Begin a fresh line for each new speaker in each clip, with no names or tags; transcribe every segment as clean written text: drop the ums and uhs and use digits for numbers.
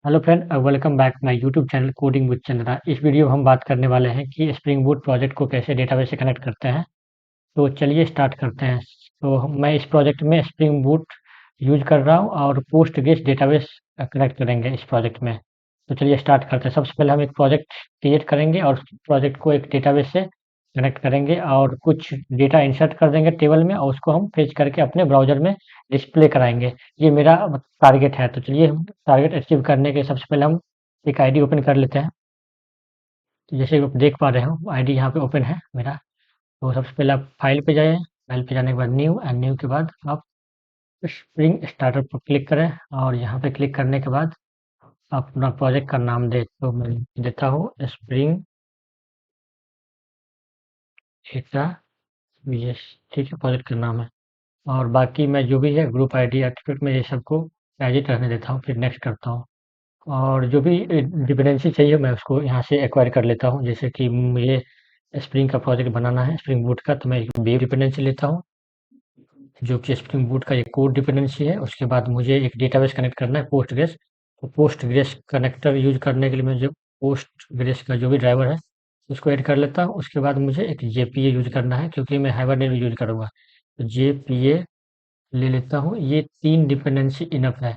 Hello friend, welcome back my YouTube channel coding with Chandra. इस video में हम बात करने वाले हैं कि स्प्रिंग बूट प्रोजेक्ट को कैसे डेटाबेस से कनेक्ट करते हैं। तो चलिए स्टार्ट करते हैं। तो मैं इस प्रोजेक्ट में स्प्रिंग बूट यूज कर रहा हूँ और पोस्टग्रेस डेटाबेस कनेक्ट करेंगे इस प्रोजेक्ट में। तो चलिए स्टार्ट करते हैं। सबसे पहले हम एक प्रोजेक्ट क्रिएट करेंगे और प्रोजेक्ट को एक डेटाबेस से कनेक्ट करेंगे और कुछ डेटा इंसर्ट कर देंगे टेबल में और उसको हम फेच करके अपने ब्राउज़र में डिस्प्ले कराएँगे। ये मेरा टारगेट है। तो चलिए हम टारगेट अचीव करने के सबसे पहले हम एक आईडी ओपन कर लेते हैं। तो जैसे आप देख पा रहे हो आईडी यहाँ पे ओपन है मेरा। तो सबसे पहले आप फाइल पे जाइए। फाइल पे जाने के बाद न्यू एंड न्यू के बाद आप स्प्रिंग स्टार्टर पर क्लिक करें और यहाँ पे क्लिक करने के बाद आप अपना प्रोजेक्ट का नाम दे। तो मैं देता हूँ स्प्रिंग डेटा बेस। ठीक है, प्रोजेक्ट का नाम है। और बाकी मैं जो भी है ग्रुप आईडी एट्रीब्यूट में ये सबको एज इट रहने देता हूँ, फिर नेक्स्ट करता हूँ। और जो भी डिपेंडेंसी चाहिए मैं उसको यहाँ से एक्वायर कर लेता हूँ। जैसे कि मुझे स्प्रिंग का प्रोजेक्ट बनाना है स्प्रिंग बूट का, तो मैं एक वेब डिपेंडेंसी लेता हूँ जो कि स्प्रिंग बूट का एक कोड डिपेंडेंसी है। उसके बाद मुझे एक डेटाबेस कनेक्ट करना है पोस्टग्रेस। तो पोस्टग्रेस कनेक्टर यूज करने के लिए मुझे पोस्टग्रेस का जो भी ड्राइवर है उसको ऐड कर लेता हूँ। उसके बाद मुझे एक जेपीए यूज करना है क्योंकि मैं हाइबरनेट यूज करूँगा। तो जेपीए ले लेता हूँ। ये 3 डिपेंडेंसी इनफ है।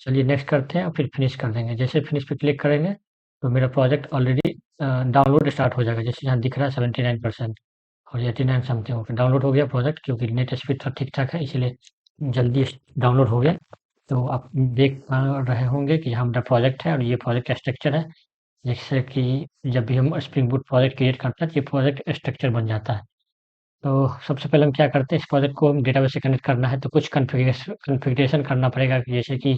चलिए नेक्स्ट करते हैं और फिर फिनिश कर देंगे। जैसे फिनिश पे क्लिक करेंगे तो मेरा प्रोजेक्ट ऑलरेडी डाउनलोड स्टार्ट हो जाएगा। जैसे यहाँ दिख रहा है 79% और 89 समथिंग हो गया। डाउनलोड हो गया प्रोजेक्ट क्योंकि नेट स्पीड था ठीक-ठाक है, इसीलिए जल्दी डाउनलोड हो गया। तो आप देख पा रहे होंगे कि यहाँ मेरा प्रोजेक्ट है और ये प्रोजेक्ट का स्ट्रक्चर है। जैसे कि जब भी हम स्प्रिंग बूट प्रोजेक्ट क्रिएट करते हैं तो ये प्रोजेक्ट स्ट्रक्चर बन जाता है। तो सबसे पहले हम क्या करते हैं, इस प्रोजेक्ट को हम डेटाबेस से कनेक्ट करना है तो कुछ कॉन्फ़िगरेशन करना पड़ेगा कि जैसे कि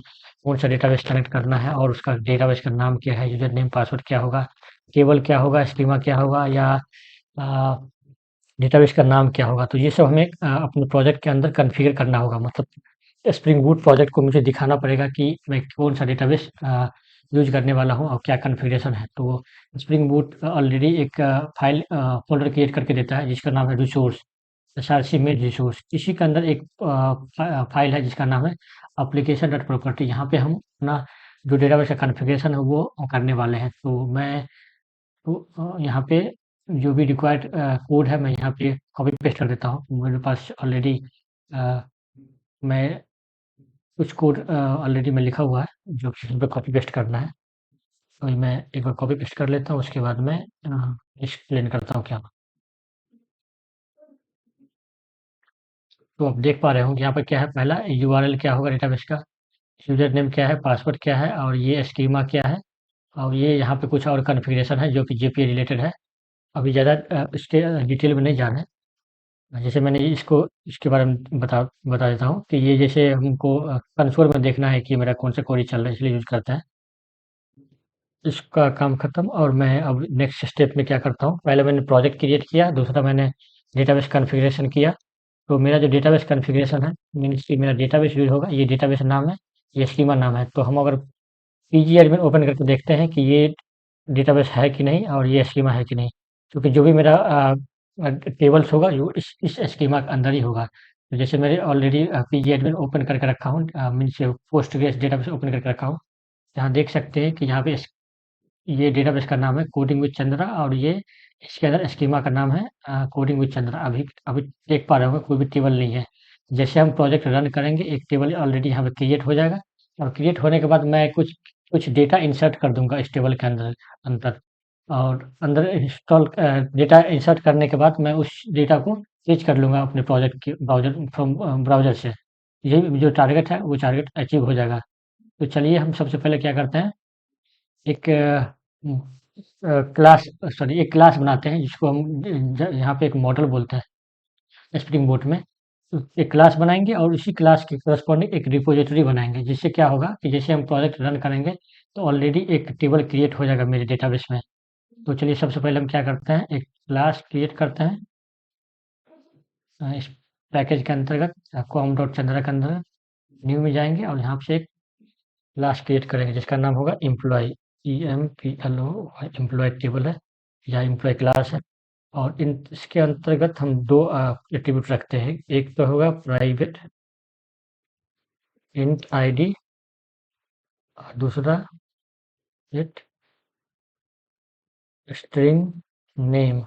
कौन सा डेटाबेस कनेक्ट करना है और उसका डेटाबेस का नाम क्या है, यूज़र नेम पासवर्ड क्या होगा, टेबल क्या होगा, स्कीमा क्या होगा या अ, डेटाबेस का नाम क्या होगा। तो ये सब हमें अपने प्रोजेक्ट के अंदर कॉन्फ़िगर करना होगा। मतलब स्प्रिंग बूट प्रोजेक्ट को मुझे दिखाना पड़ेगा कि मैं कौन सा डेटाबेस यूज़ करने वाला हूँ और क्या कॉन्फ़िगरेशन है। तो स्प्रिंग बूट ऑलरेडी एक फ़ाइल फ़ोल्डर क्रिएट करके देता है जिसका नाम है रिसोर्स। एसआरसी में रिसोर्स। इसी के अंदर एक फ़ाइल है जिसका नाम है एप्लीकेशन डॉट प्रॉपर्टी। यहाँ पे हम अपना जो डेटाबेस का कॉन्फ़िगरेशन है वो करने वाले हैं। तो मैं तो यहाँ पे जो भी रिक्वायर्ड कोड है मैं यहाँ पे कॉपी पेस्ट कर देता हूँ। मेरे पास ऑलरेडी अ, मैं कुछ कोड ऑलरेडी मैं लिखा हुआ है जो कि इस पे कॉपी पेस्ट करना है। तो मैं एक बार कॉपी पेस्ट कर लेता हूँ, उसके बाद मैं एक्सप्लेन करता हूँ क्या। तो आप देख पा रहे हो कि यहाँ पर क्या है, पहला यूआरएल क्या होगा डेटाबेस का, यूज़र नेम क्या है, पासवर्ड क्या है और ये स्कीमा क्या है। और ये यहाँ पे कुछ और कॉन्फ़िगरेशन है जो कि जेपीए रिलेटेड है। अभी ज़्यादा इसके डिटेल में नहीं जाना है। जैसे मैंने इसको इसके बारे में बता बता देता हूँ कि ये जैसे हमको कंसोल में देखना है कि मेरा कौन सा क्वेरी चल रहा है, इसलिए यूज़ करते हैं। इसका काम खत्म और मैं अब नेक्स्ट स्टेप में क्या करता हूँ, पहले मैंने प्रोजेक्ट क्रिएट किया, दूसरा मैंने डेटाबेस कॉन्फ़िगरेशन किया। तो मेरा जो डेटाबेस कॉन्फ़िगरेशन है मीन्स कि मेरा डेटाबेस यूज़ होगा, ये डेटाबेस नाम है, ये स्कीमा नाम है। तो हम अगर पीजीएडमिन ओपन करके देखते हैं कि ये डेटाबेस है कि नहीं और ये स्कीमा है कि नहीं। क्योंकि जो भी मेरा टेबल्स होगा जो इस स्कीमा के अंदर ही होगा। तो जैसे मैंने ऑलरेडी पीजीएडमिन ओपन करके रखा हूँ, मीन्स पोस्टग्रेस डेटाबेस ओपन करके रखा हूँ। यहाँ देख सकते हैं कि यहाँ पे ये डेटाबेस का नाम है कोडिंग विद चंद्रा और ये इसके अंदर स्कीमा का नाम है कोडिंग विद चंद्रा। अभी अभी देख पा रहे होंगे कोई भी टेबल नहीं है। जैसे हम प्रोजेक्ट रन करेंगे एक टेबल ऑलरेडी यहाँ पे क्रिएट हो जाएगा और क्रिएट होने के बाद मैं कुछ कुछ डेटा इंसर्ट कर दूंगा इस टेबल के अंदर अंदर और अंदर इंस्टॉल डेटा इंसर्ट करने के बाद मैं उस डेटा को फेच कर लूंगा अपने प्रोजेक्ट के ब्राउजर फ्रॉम ब्राउजर से। यही जो टारगेट है वो टारगेट अचीव हो जाएगा। तो चलिए हम सबसे पहले क्या करते हैं, एक क्लास सॉरी एक क्लास बनाते हैं जिसको हम यहाँ पे एक मॉडल बोलते हैं स्प्रिंग बोट में। तो एक क्लास बनाएंगे और उसी क्लास के करस्पॉन्डिंग एक रिपोजिटरी बनाएंगे जिससे क्या होगा कि जैसे हम प्रोजेक्ट रन करेंगे तो ऑलरेडी एक टेबल क्रिएट हो जाएगा मेरे डेटाबेस में। तो चलिए सबसे पहले हम क्या करते हैं, एक क्लास क्रिएट करते हैं इस पैकेज के अंतर्गत कॉम डॉट चंद्रा के अंदर न्यू में जाएंगे और यहाँ से एक क्लास क्रिएट करेंगे जिसका नाम होगा एम्प्लॉय। EMPLO एम्प्लॉय टेबल है या एम्प्लॉय क्लास है। और इन इसके अंतर्गत हम दो एट्रीब्यूट रखते हैं, एक तो होगा प्राइवेट इंट आईडी और दूसरा गेट स्ट्रिंग नेम,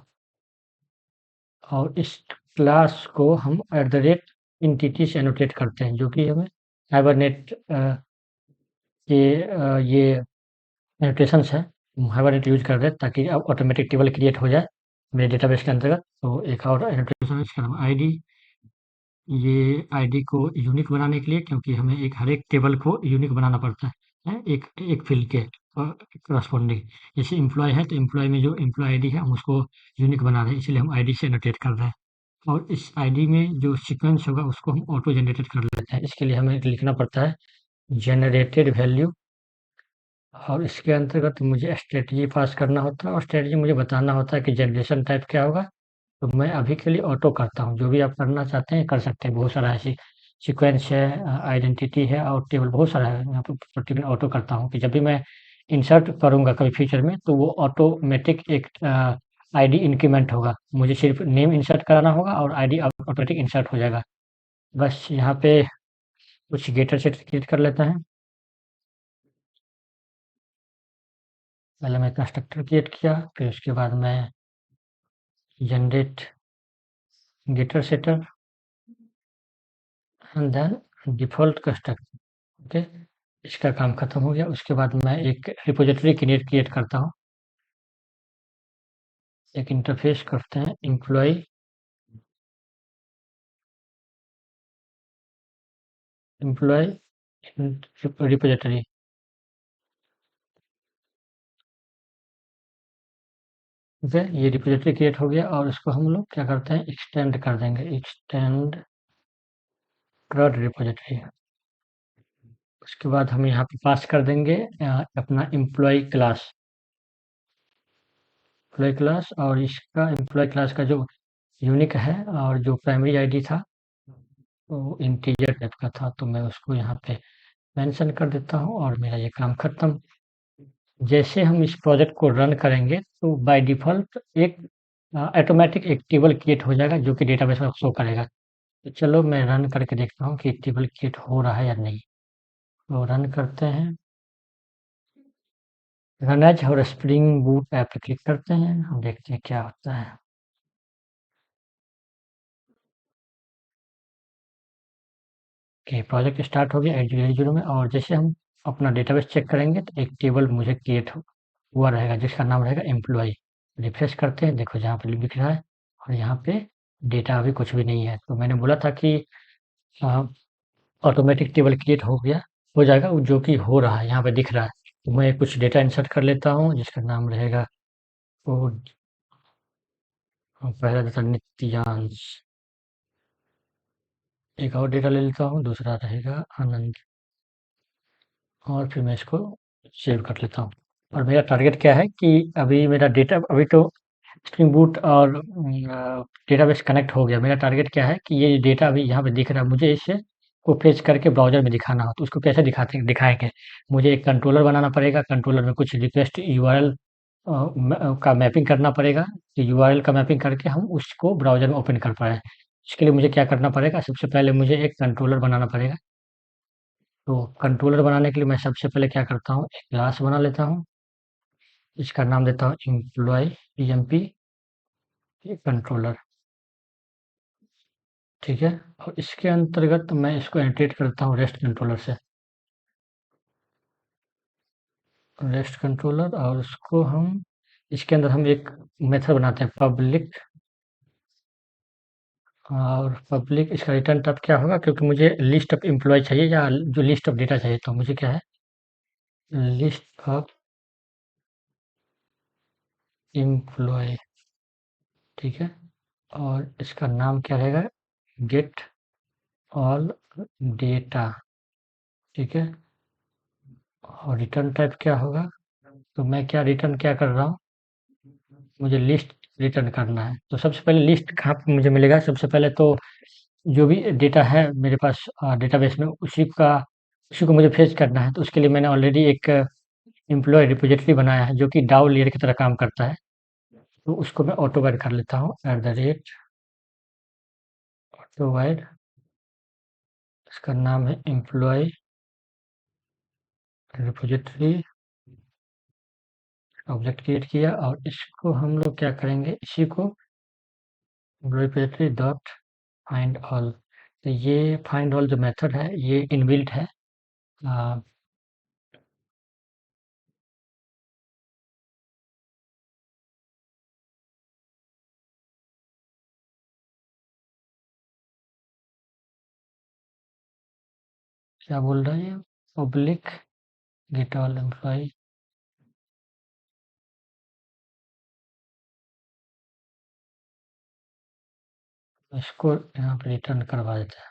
और इस क्लास को हम एंटिटी से एनोटेट करते हैं, जो कि हमें हाइबरनेट ये एनोटेशंस है, हम हाइबरनेट यूज़ कर रहे हैं ताकि अब ऑटोमेटिक टेबल क्रिएट हो जाए मेरे डेटाबेस के अंतर्गत। तो एक और एनोटेशन है, इसका नाम आईडी। ये आईडी को यूनिक बनाने के लिए, क्योंकि हमें हर एक टेबल को यूनिक बनाना पड़ता है, एक एक फील्ड के करस्पॉन्डिंग। जैसे एम्प्लॉय है, तो एम्प्लॉय में जो एम्प्लॉय आईडी है हम उसको यूनिक बना रहे हैं, इसलिए हम आईडी से एनोटेट कर रहे हैं। और इस आईडी में जो सीक्वेंस होगा उसको हम ऑटो जनरेटेड कर लेते हैं। इसके लिए हमें लिखना पड़ता है जनरेटेड वैल्यू, और इसके अंतर्गत मुझे स्ट्रेटजी पास करना होता है, और स्ट्रेटजी मुझे बताना होता है कि जनरेशन टाइप क्या होगा। तो मैं अभी के लिए ऑटो करता हूँ, जो भी आप करना चाहते हैं कर सकते हैं, बहुत सारा ऐसी सीक्वेंस है, आइडेंटिटी है और टेबल बहुत सारा है। यहाँ पे पर्टिकुलर ऑटो करता हूँ कि जब भी मैं इंसर्ट करूँगा कभी फ्यूचर में, तो वो ऑटोमेटिक एक आईडी इंक्रीमेंट होगा। मुझे सिर्फ नेम इंसर्ट कराना होगा और आईडी ऑटोमेटिक इंसर्ट हो जाएगा। बस यहाँ पे कुछ गेटर सेट क्रिएट कर लेता है। पहले मैं कंस्ट्रक्टर क्रिएट किया, फिर उसके बाद मैं generate getter setter and then default constructor. Okay, इसका काम खत्म हो गया। उसके बाद मैं एक रिपॉजिटरी क्रिएट करता हूँ। एक इंटरफेस करते हैं एम्प्लॉय एम्प्लॉय रिपॉजिटरी। ओके, ये रिपॉजिटरी क्रिएट हो गया, और इसको हम लोग क्या करते हैं, एक्सटेंड कर देंगे, एक्सटेंड क्रॉड रिपॉजिटरी। उसके बाद हम यहाँ पे पास कर देंगे अपना एम्प्लॉय क्लास, और इसका एम्प्लॉय क्लास का जो यूनिक है और जो प्राइमरी आईडी था वो इंटीजर टाइप का था, तो मैं उसको यहाँ पे मेंशन कर देता हूँ और मेरा ये काम खत्म। जैसे हम इस प्रोजेक्ट को रन करेंगे तो बाय डिफ़ॉल्ट एक ऑटोमेटिक एक टेबल क्रिएट हो जाएगा, जो कि डेटाबेस में शो करेगा। तो चलो मैं रन करके देखता हूँ कि टेबल क्रिएट हो रहा है या नहीं। तो रन करते हैं, रन एज़ और स्प्रिंग बूट ऐप पे क्लिक करते हैं, हम देखते हैं क्या होता है। ओके, प्रोजेक्ट स्टार्ट हो गया 8.0 में, और जैसे हम अपना डेटाबेस चेक करेंगे तो एक टेबल मुझे क्रिएट हुआ रहेगा जिसका नाम रहेगा एम्प्लॉय। रिफ्रेश करते हैं, देखो जहाँ पे लिख रहा है, और यहाँ पे डेटा अभी कुछ भी नहीं है। तो मैंने बोला था कि ऑटोमेटिक टेबल क्रिएट हो जाएगा, जो कि हो रहा है, यहाँ पे दिख रहा है। तो मैं कुछ डेटा इंसर्ट कर लेता हूँ जिसका नाम रहेगा वो, पहला डेटा नित्यांश। एक और डेटा ले लेता हूँ, दूसरा रहेगा आनंद, और फिर मैं इसको सेव कर लेता हूँ। और मेरा टारगेट क्या है कि अभी मेरा डेटा, अभी तो स्प्रिंग बूट और डेटाबेस कनेक्ट हो गया। मेरा टारगेट क्या है कि ये डेटा अभी यहाँ पे दिख रहा है, मुझे इसे को फेच करके ब्राउज़र में दिखाना हो, तो उसको कैसे दिखाएँगे? मुझे एक कंट्रोलर बनाना पड़ेगा, कंट्रोलर में कुछ रिक्वेस्ट यूआरएल का मैपिंग करना पड़ेगा, कि यूआरएल का मैपिंग करके हम उसको ब्राउज़र में ओपन कर पाएँ। इसके लिए मुझे क्या करना पड़ेगा, सबसे पहले मुझे एक कंट्रोलर बनाना पड़ेगा। तो कंट्रोलर बनाने के लिए मैं सबसे पहले क्या करता हूँ, एक क्लास बना लेता हूँ, इसका नाम देता हूँ एम्प्लॉय पीएमपी कंट्रोलर, ठीक है? और इसके अंतर्गत मैं इसको एनोटेट करता हूँ रेस्ट कंट्रोलर से, रेस्ट कंट्रोलर, और उसको हम इसके अंदर हम एक मेथड बनाते हैं पब्लिक, और पब्लिक इसका रिटर्न टाइप क्या होगा, क्योंकि मुझे लिस्ट ऑफ एम्प्लॉय चाहिए, या जो लिस्ट ऑफ डेटा चाहिए, तो मुझे क्या है, लिस्ट ऑफ एम्प्लॉय, ठीक है? और इसका नाम क्या रहेगा, गेट ऑल डेटा, ठीक है? और रिटर्न टाइप क्या होगा, तो मैं रिटर्न क्या कर रहा हूँ, मुझे लिस्ट रिटर्न करना है। तो सबसे पहले लिस्ट कहाँ पे मुझे मिलेगा, सबसे पहले तो जो भी डेटा है मेरे पास डेटाबेस में, उसी को मुझे फेच करना है। तो उसके लिए मैंने ऑलरेडी एक एम्प्लॉय रिपॉजिटरी बनाया है, जो कि डाउ लेयर की तरह काम करता है। तो उसको मैं ऑटो वाइड कर लेता हूँ, ऑटो वाइड, इसका नाम है एम्प्लॉय रिपॉजिटरी ऑब्जेक्ट क्रिएट किया और इसको हम लोग क्या करेंगे, इसी को रिपॉजिटरी डॉट फाइंड ऑल। तो ये फाइंड ऑल जो मेथड है ये इनबिल्ट है। आ, क्या बोल रहा है ये, पब्लिक गेट ऑल एम्प्लॉय। इसको यहाँ पे रिटर्न करवा देते हैं,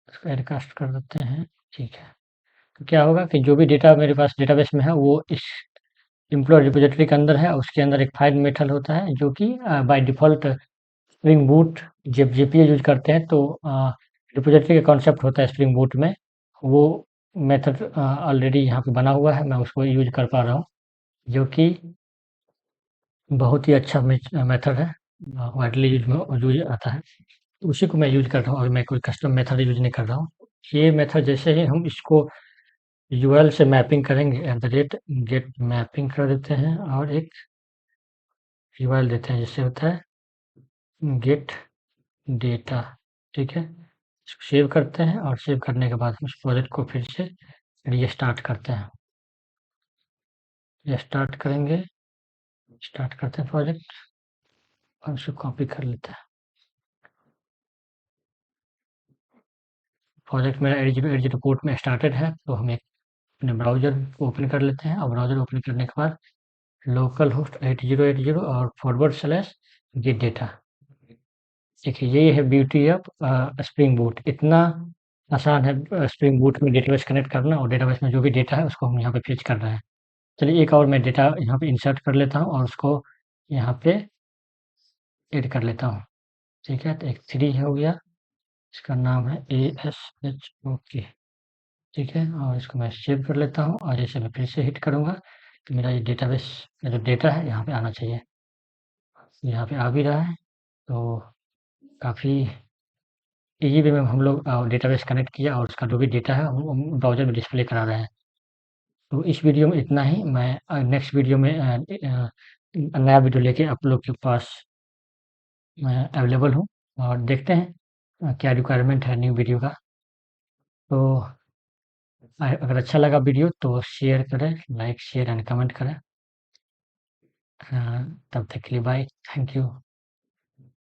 इसको एडकास्ट कर देते हैं। ठीक है, तो क्या होगा कि जो भी डेटा मेरे पास डेटाबेस में है वो इस एम्प्लॉय रिपोजिटरी के अंदर है। उसके अंदर एक फाइंड मेथड होता है जो कि बाय डिफ़ॉल्ट स्प्रिंग बूट जब जेपीए यूज़ करते हैं तो रिपोजिटरी का कॉन्सेप्ट होता है स्प्रिंग बूट में। वो मेथड ऑलरेडी यहाँ पे बना हुआ है, मैं उसको यूज़ कर पा रहा हूँ, जो कि बहुत ही अच्छा मेथड है, वाइडली यूज़ में यूज़ आता है। तो उसी को मैं यूज़ कर रहा हूँ और मैं कोई कस्टम मेथड यूज़ नहीं कर रहा हूँ। ये मेथड जैसे ही हम इसको यूआरएल से मैपिंग करेंगे, गेट मैपिंग कर देते हैं और एक यूआरएल देते हैं जिससे होता है गेट डेटा। ठीक है, इसको सेव करते हैं और सेव करने के बाद हम इस प्रोजेक्ट को फिर से रीस्टार्ट करते हैं। स्टार्ट करेंगे, स्टार्ट करते हैं प्रोजेक्ट और उसको कॉपी कर लेते हैं। प्रोजेक्ट मेरा 8080 पोर्ट में स्टार्टेड है, तो हम एक अपने ब्राउज़र को ओपन कर लेते हैं और ब्राउज़र ओपन करने के बाद लोकल होस्ट 8080 और फॉरवर्ड स्लैश गेट डेटा। देखिए ये है ब्यूटी ऑफ स्प्रिंग बूट। इतना आसान है स्प्रिंग बूट में डेटाबेस कनेक्ट करना और डेटाबेस में जो भी डेटा है उसको हम यहाँ पे फेच कर रहे हैं। चलिए एक और मैं डेटा यहाँ पे इंसर्ट कर लेता हूँ और उसको यहाँ पे ऐड कर लेता हूँ। ठीक है, तो एक 3 हो गया, इसका नाम है ASHOK। ठीक है, और इसको मैं सेव कर लेता हूँ और जैसे मैं फिर से हिट करूँगा तो मेरा ये डेटाबेस का जो डेटा है यहाँ पे आना चाहिए। यहाँ पे आ भी रहा है, तो काफ़ी ईज़ी वे में हम लोग डेटाबेस कनेक्ट किया और उसका जो भी डेटा है हम ब्राउज़र में डिस्प्ले करा रहे हैं। तो इस वीडियो में इतना ही। मैं नेक्स्ट वीडियो में नया वीडियो लेके आप लोग के पास मैं अवेलेबल हूँ और देखते हैं क्या रिक्वायरमेंट है न्यू वीडियो का। तो अगर अच्छा लगा वीडियो तो शेयर करें, लाइक शेयर एंड कमेंट करें। तब तक के लिए बाय, थैंक यू।